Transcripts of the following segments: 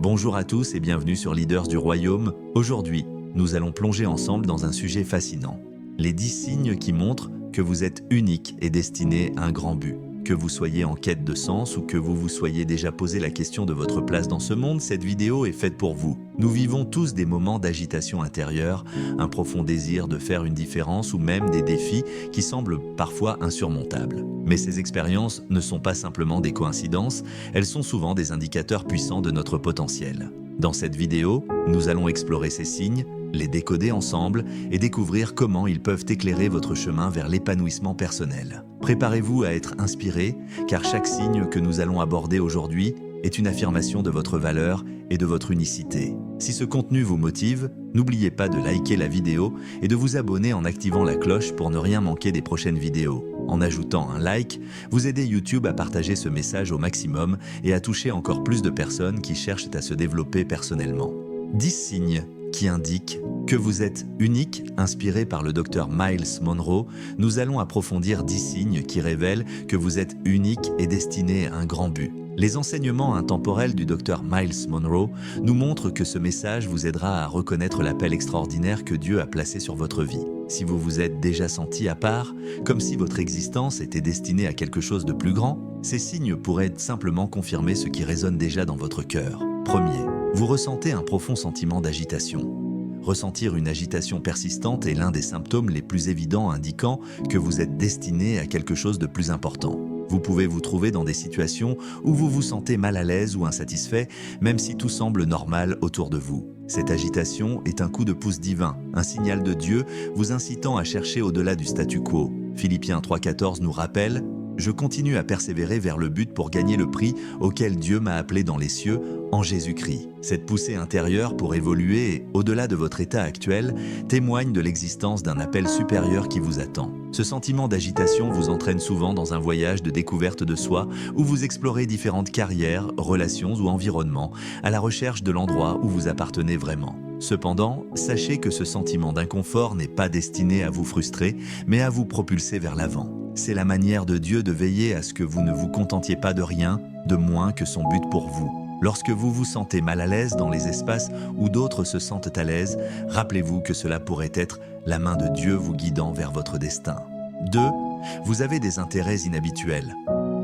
Bonjour à tous et bienvenue sur Leaders du Royaume. Aujourd'hui, nous allons plonger ensemble dans un sujet fascinant. Les 10 signes qui montrent que vous êtes unique et destiné à un grand but. Que vous soyez en quête de sens ou que vous vous soyez déjà posé la question de votre place dans ce monde, cette vidéo est faite pour vous. Nous vivons tous des moments d'agitation intérieure, un profond désir de faire une différence ou même des défis qui semblent parfois insurmontables. Mais ces expériences ne sont pas simplement des coïncidences, elles sont souvent des indicateurs puissants de notre potentiel. Dans cette vidéo, nous allons explorer ces signes, les décoder ensemble et découvrir comment ils peuvent éclairer votre chemin vers l'épanouissement personnel. Préparez-vous à être inspiré, car chaque signe que nous allons aborder aujourd'hui est une affirmation de votre valeur et de votre unicité. Si ce contenu vous motive, n'oubliez pas de liker la vidéo et de vous abonner en activant la cloche pour ne rien manquer des prochaines vidéos. En ajoutant un like, vous aidez YouTube à partager ce message au maximum et à toucher encore plus de personnes qui cherchent à se développer personnellement. 10 signes qui indiquent que vous êtes unique, inspiré par le docteur Myles Munroe, nous allons approfondir 10 signes qui révèlent que vous êtes unique et destiné à un grand but. Les enseignements intemporels du docteur Myles Munroe nous montrent que ce message vous aidera à reconnaître l'appel extraordinaire que Dieu a placé sur votre vie. Si vous vous êtes déjà senti à part, comme si votre existence était destinée à quelque chose de plus grand, ces signes pourraient simplement confirmer ce qui résonne déjà dans votre cœur. Premier, vous ressentez un profond sentiment d'agitation. Ressentir une agitation persistante est l'un des symptômes les plus évidents indiquant que vous êtes destiné à quelque chose de plus important. Vous pouvez vous trouver dans des situations où vous vous sentez mal à l'aise ou insatisfait, même si tout semble normal autour de vous. Cette agitation est un coup de pouce divin, un signal de Dieu vous incitant à chercher au-delà du statu quo. Philippiens 3,14 nous rappelle « Je continue à persévérer vers le but pour gagner le prix auquel Dieu m'a appelé dans les cieux, en Jésus-Christ ». Cette poussée intérieure pour évoluer au-delà de votre état actuel témoigne de l'existence d'un appel supérieur qui vous attend. Ce sentiment d'agitation vous entraîne souvent dans un voyage de découverte de soi où vous explorez différentes carrières, relations ou environnements à la recherche de l'endroit où vous appartenez vraiment. Cependant, sachez que ce sentiment d'inconfort n'est pas destiné à vous frustrer, mais à vous propulser vers l'avant. C'est la manière de Dieu de veiller à ce que vous ne vous contentiez pas de rien, de moins que son but pour vous. Lorsque vous vous sentez mal à l'aise dans les espaces où d'autres se sentent à l'aise, rappelez-vous que cela pourrait être la main de Dieu vous guidant vers votre destin. 2. Vous avez des intérêts inhabituels.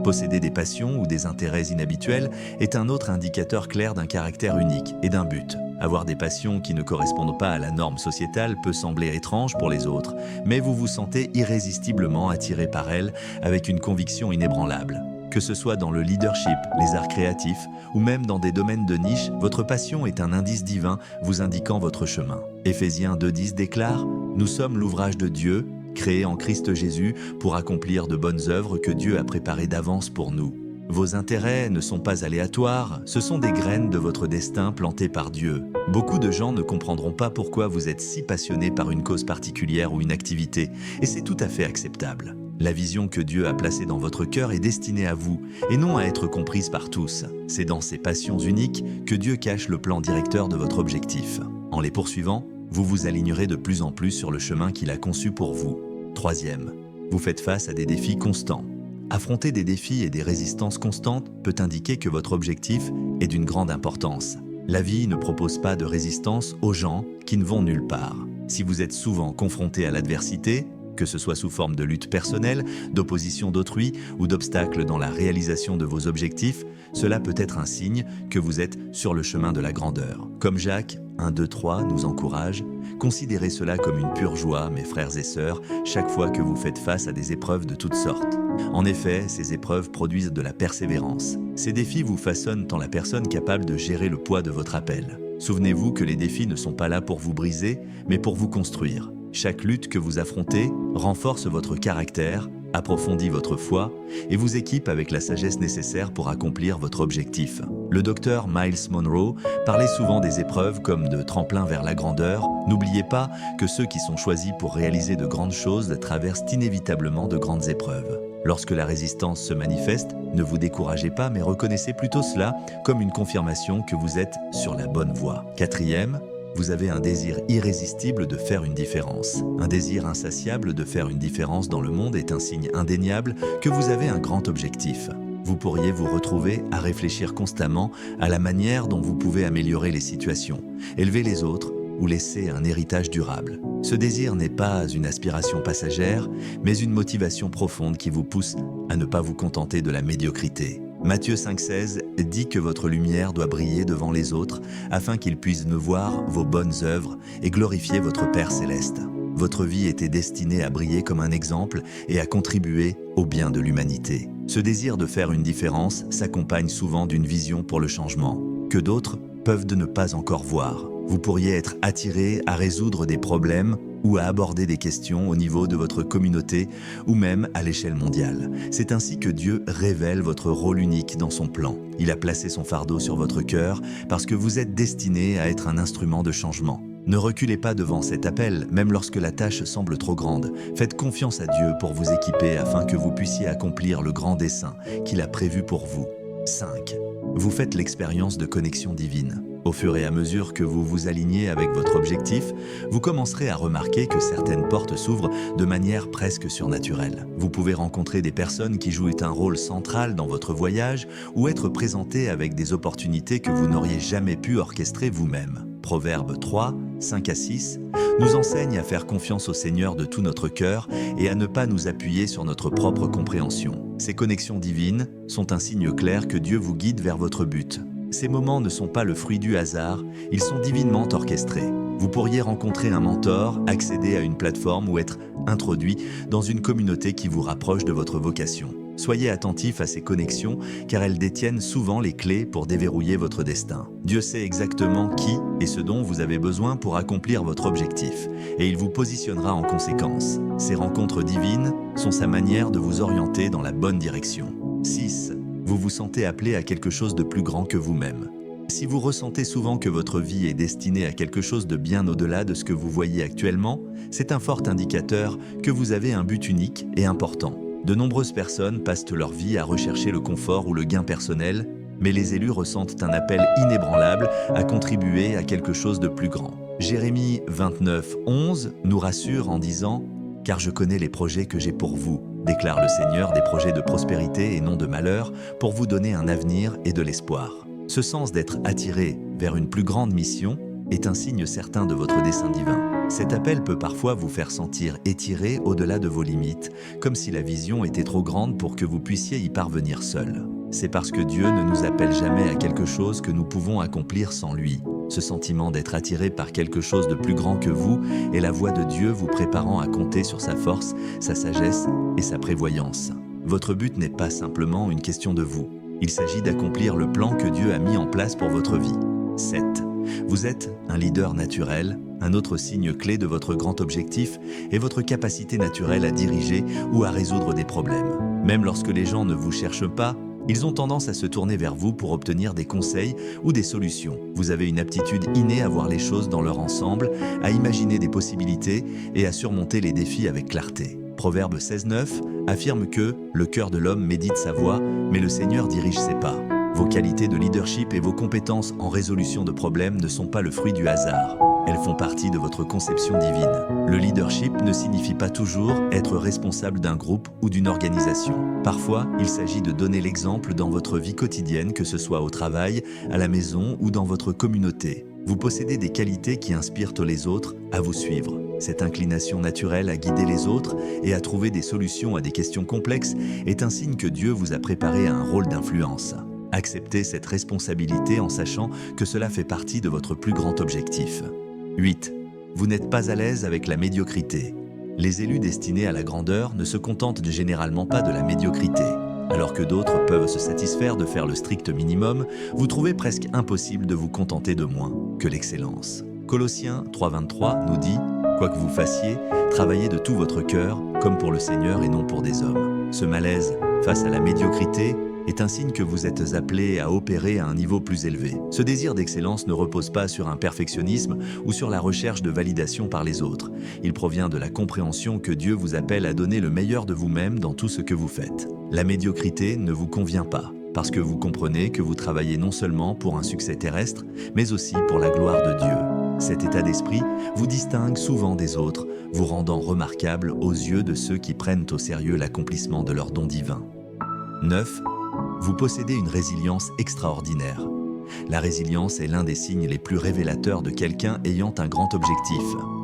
Posséder des passions ou des intérêts inhabituels est un autre indicateur clair d'un caractère unique et d'un but. Avoir des passions qui ne correspondent pas à la norme sociétale peut sembler étrange pour les autres, mais vous vous sentez irrésistiblement attiré par elles avec une conviction inébranlable. Que ce soit dans le leadership, les arts créatifs ou même dans des domaines de niche, votre passion est un indice divin vous indiquant votre chemin. Éphésiens 2,10 déclare « Nous sommes l'ouvrage de Dieu, créé en Christ Jésus pour accomplir de bonnes œuvres que Dieu a préparées d'avance pour nous. » Vos intérêts ne sont pas aléatoires, ce sont des graines de votre destin plantées par Dieu. Beaucoup de gens ne comprendront pas pourquoi vous êtes si passionné par une cause particulière ou une activité, et c'est tout à fait acceptable. La vision que Dieu a placée dans votre cœur est destinée à vous, et non à être comprise par tous. C'est dans ces passions uniques que Dieu cache le plan directeur de votre objectif. En les poursuivant, vous vous alignerez de plus en plus sur le chemin qu'il a conçu pour vous. Troisième, vous faites face à des défis constants. Affronter des défis et des résistances constantes peut indiquer que votre objectif est d'une grande importance. La vie ne propose pas de résistance aux gens qui ne vont nulle part. Si vous êtes souvent confronté à l'adversité, que ce soit sous forme de lutte personnelle, d'opposition d'autrui ou d'obstacles dans la réalisation de vos objectifs, cela peut être un signe que vous êtes sur le chemin de la grandeur. Comme Jacques 1, 2, 3 nous encourage, considérez cela comme une pure joie, mes frères et sœurs, chaque fois que vous faites face à des épreuves de toutes sortes. En effet, ces épreuves produisent de la persévérance. Ces défis vous façonnent en la personne capable de gérer le poids de votre appel. Souvenez-vous que les défis ne sont pas là pour vous briser, mais pour vous construire. Chaque lutte que vous affrontez renforce votre caractère, approfondit votre foi et vous équipe avec la sagesse nécessaire pour accomplir votre objectif. Le docteur Myles Munroe parlait souvent des épreuves comme de tremplins vers la grandeur. N'oubliez pas que ceux qui sont choisis pour réaliser de grandes choses traversent inévitablement de grandes épreuves. Lorsque la résistance se manifeste, ne vous découragez pas, mais reconnaissez plutôt cela comme une confirmation que vous êtes sur la bonne voie. Quatrième, vous avez un désir irrésistible de faire une différence. Un désir insatiable de faire une différence dans le monde est un signe indéniable que vous avez un grand objectif. vous pourriez vous retrouver à réfléchir constamment à la manière dont vous pouvez améliorer les situations, élever les autres ou laisser un héritage durable. Ce désir n'est pas une aspiration passagère, mais une motivation profonde qui vous pousse à ne pas vous contenter de la médiocrité. Matthieu 5,16 dit que votre lumière doit briller devant les autres afin qu'ils puissent voir vos bonnes œuvres et glorifier votre Père céleste. Votre vie était destinée à briller comme un exemple et à contribuer au bien de l'humanité. Ce désir de faire une différence s'accompagne souvent d'une vision pour le changement, que d'autres peuvent ne pas encore voir. Vous pourriez être attiré à résoudre des problèmes ou à aborder des questions au niveau de votre communauté ou même à l'échelle mondiale. C'est ainsi que Dieu révèle votre rôle unique dans son plan. Il a placé son fardeau sur votre cœur parce que vous êtes destiné à être un instrument de changement. Ne reculez pas devant cet appel, même lorsque la tâche semble trop grande. Faites confiance à Dieu pour vous équiper afin que vous puissiez accomplir le grand dessein qu'il a prévu pour vous. 5. Vous faites l'expérience de connexion divine. Au fur et à mesure que vous vous alignez avec votre objectif, vous commencerez à remarquer que certaines portes s'ouvrent de manière presque surnaturelle. Vous pouvez rencontrer des personnes qui jouent un rôle central dans votre voyage ou être présenté avec des opportunités que vous n'auriez jamais pu orchestrer vous-même. Proverbe 3, 5 à 6 nous enseigne à faire confiance au Seigneur de tout notre cœur et à ne pas nous appuyer sur notre propre compréhension. Ces connexions divines sont un signe clair que Dieu vous guide vers votre but. Ces moments ne sont pas le fruit du hasard, ils sont divinement orchestrés. Vous pourriez rencontrer un mentor, accéder à une plateforme ou être introduit dans une communauté qui vous rapproche de votre vocation. Soyez attentifs à ces connexions car elles détiennent souvent les clés pour déverrouiller votre destin. Dieu sait exactement qui et ce dont vous avez besoin pour accomplir votre objectif et il vous positionnera en conséquence. Ces rencontres divines sont sa manière de vous orienter dans la bonne direction. 6. Vous vous sentez appelé à quelque chose de plus grand que vous-même. Si vous ressentez souvent que votre vie est destinée à quelque chose de bien au-delà de ce que vous voyez actuellement, c'est un fort indicateur que vous avez un but unique et important. De nombreuses personnes passent leur vie à rechercher le confort ou le gain personnel, mais les élus ressentent un appel inébranlable à contribuer à quelque chose de plus grand. Jérémie 29, 11 nous rassure en disant « Car je connais les projets que j'ai pour vous, déclare le Seigneur, des projets de prospérité et non de malheur, pour vous donner un avenir et de l'espoir. » Ce sens d'être attiré vers une plus grande mission est un signe certain de votre dessein divin. Cet appel peut parfois vous faire sentir étiré au-delà de vos limites, comme si la vision était trop grande pour que vous puissiez y parvenir seul. C'est parce que Dieu ne nous appelle jamais à quelque chose que nous pouvons accomplir sans lui. Ce sentiment d'être attiré par quelque chose de plus grand que vous est la voix de Dieu vous préparant à compter sur sa force, sa sagesse et sa prévoyance. Votre but n'est pas simplement une question de vous. Il s'agit d'accomplir le plan que Dieu a mis en place pour votre vie. 7. Vous êtes un leader naturel. Un autre signe clé de votre grand objectif est votre capacité naturelle à diriger ou à résoudre des problèmes. Même lorsque les gens ne vous cherchent pas, ils ont tendance à se tourner vers vous pour obtenir des conseils ou des solutions. Vous avez une aptitude innée à voir les choses dans leur ensemble, à imaginer des possibilités et à surmonter les défis avec clarté. Proverbe 16,9 affirme que « Le cœur de l'homme médite sa voie, mais le Seigneur dirige ses pas ». Vos qualités de leadership et vos compétences en résolution de problèmes ne sont pas le fruit du hasard. Elles font partie de votre conception divine. Le leadership ne signifie pas toujours être responsable d'un groupe ou d'une organisation. Parfois, il s'agit de donner l'exemple dans votre vie quotidienne, que ce soit au travail, à la maison ou dans votre communauté. Vous possédez des qualités qui inspirent les autres à vous suivre. Cette inclination naturelle à guider les autres et à trouver des solutions à des questions complexes est un signe que Dieu vous a préparé à un rôle d'influence. Acceptez cette responsabilité en sachant que cela fait partie de votre plus grand objectif. 8. Vous n'êtes pas à l'aise avec la médiocrité. Les élus destinés à la grandeur ne se contentent généralement pas de la médiocrité. Alors que d'autres peuvent se satisfaire de faire le strict minimum, vous trouvez presque impossible de vous contenter de moins que l'excellence. Colossiens 3,23 nous dit « Quoi que vous fassiez, travaillez de tout votre cœur, comme pour le Seigneur et non pour des hommes. » Ce malaise face à la médiocrité est un signe que vous êtes appelé à opérer à un niveau plus élevé. Ce désir d'excellence ne repose pas sur un perfectionnisme ou sur la recherche de validation par les autres. Il provient de la compréhension que Dieu vous appelle à donner le meilleur de vous-même dans tout ce que vous faites. La médiocrité ne vous convient pas, parce que vous comprenez que vous travaillez non seulement pour un succès terrestre, mais aussi pour la gloire de Dieu. Cet état d'esprit vous distingue souvent des autres, vous rendant remarquable aux yeux de ceux qui prennent au sérieux l'accomplissement de leur don divin. 9. vous possédez une résilience extraordinaire. La résilience est l'un des signes les plus révélateurs de quelqu'un ayant un grand objectif.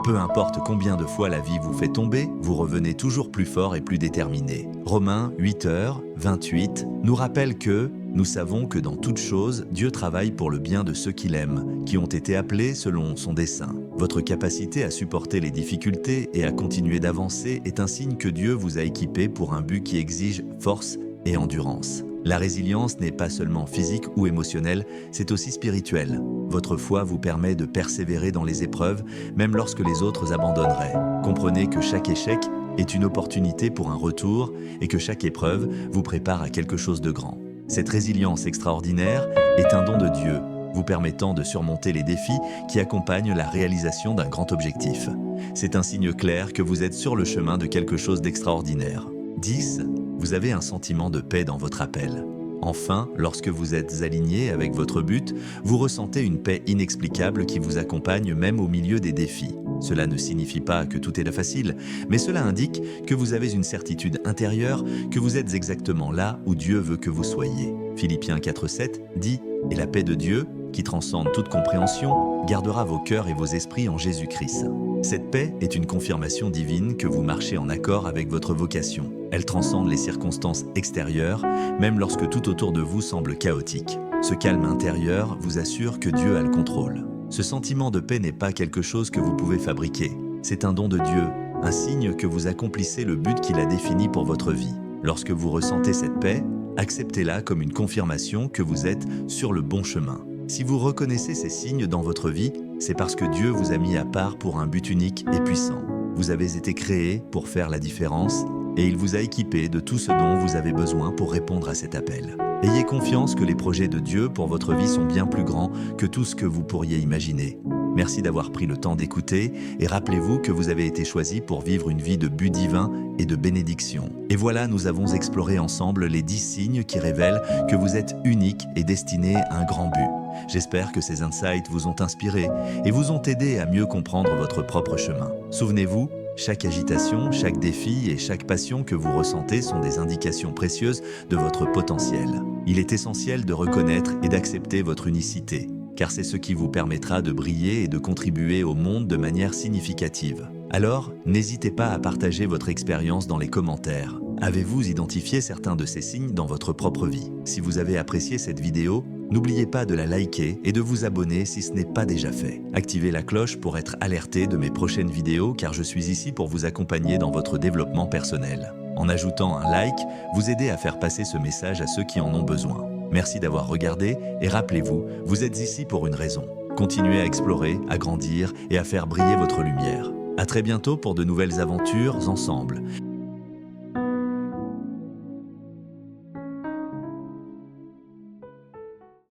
Peu importe combien de fois la vie vous fait tomber, vous revenez toujours plus fort et plus déterminé. Romains 8h28 nous rappelle que nous savons que dans toute chose, Dieu travaille pour le bien de ceux qu'il aime, qui ont été appelés selon son dessein. Votre capacité à supporter les difficultés et à continuer d'avancer est un signe que Dieu vous a équipé pour un but qui exige force et endurance. La résilience n'est pas seulement physique ou émotionnelle, c'est aussi spirituel. Votre foi vous permet de persévérer dans les épreuves, même lorsque les autres abandonneraient. Comprenez que chaque échec est une opportunité pour un retour et que chaque épreuve vous prépare à quelque chose de grand. Cette résilience extraordinaire est un don de Dieu, vous permettant de surmonter les défis qui accompagnent la réalisation d'un grand objectif. C'est un signe clair que vous êtes sur le chemin de quelque chose d'extraordinaire. 10. Vous avez un sentiment de paix dans votre appel. Enfin, lorsque vous êtes aligné avec votre but, vous ressentez une paix inexplicable qui vous accompagne même au milieu des défis. Cela ne signifie pas que tout est facile, mais cela indique que vous avez une certitude intérieure que vous êtes exactement là où Dieu veut que vous soyez. Philippiens 4:7 dit « Et la paix de Dieu, qui transcende toute compréhension, gardera vos cœurs et vos esprits en Jésus-Christ. » Cette paix est une confirmation divine que vous marchez en accord avec votre vocation. Elle transcende les circonstances extérieures, même lorsque tout autour de vous semble chaotique. Ce calme intérieur vous assure que Dieu a le contrôle. Ce sentiment de paix n'est pas quelque chose que vous pouvez fabriquer. C'est un don de Dieu, un signe que vous accomplissez le but qu'il a défini pour votre vie. Lorsque vous ressentez cette paix, acceptez-la comme une confirmation que vous êtes sur le bon chemin. Si vous reconnaissez ces signes dans votre vie, c'est parce que Dieu vous a mis à part pour un but unique et puissant. Vous avez été créé pour faire la différence et il vous a équipé de tout ce dont vous avez besoin pour répondre à cet appel. Ayez confiance que les projets de Dieu pour votre vie sont bien plus grands que tout ce que vous pourriez imaginer. Merci d'avoir pris le temps d'écouter et rappelez-vous que vous avez été choisi pour vivre une vie de but divin et de bénédiction. Et voilà, nous avons exploré ensemble les 10 signes qui révèlent que vous êtes unique et destiné à un grand but. J'espère que ces insights vous ont inspiré et vous ont aidé à mieux comprendre votre propre chemin. Souvenez-vous, chaque agitation, chaque défi et chaque passion que vous ressentez sont des indications précieuses de votre potentiel. Il est essentiel de reconnaître et d'accepter votre unicité, car c'est ce qui vous permettra de briller et de contribuer au monde de manière significative. Alors, n'hésitez pas à partager votre expérience dans les commentaires. Avez-vous identifié certains de ces signes dans votre propre vie? Si vous avez apprécié cette vidéo, n'oubliez pas de la liker et de vous abonner si ce n'est pas déjà fait. Activez la cloche pour être alerté de mes prochaines vidéos car je suis ici pour vous accompagner dans votre développement personnel. En ajoutant un like, vous aidez à faire passer ce message à ceux qui en ont besoin. Merci d'avoir regardé et rappelez-vous, vous êtes ici pour une raison. Continuez à explorer, à grandir et à faire briller votre lumière. À très bientôt pour de nouvelles aventures ensemble.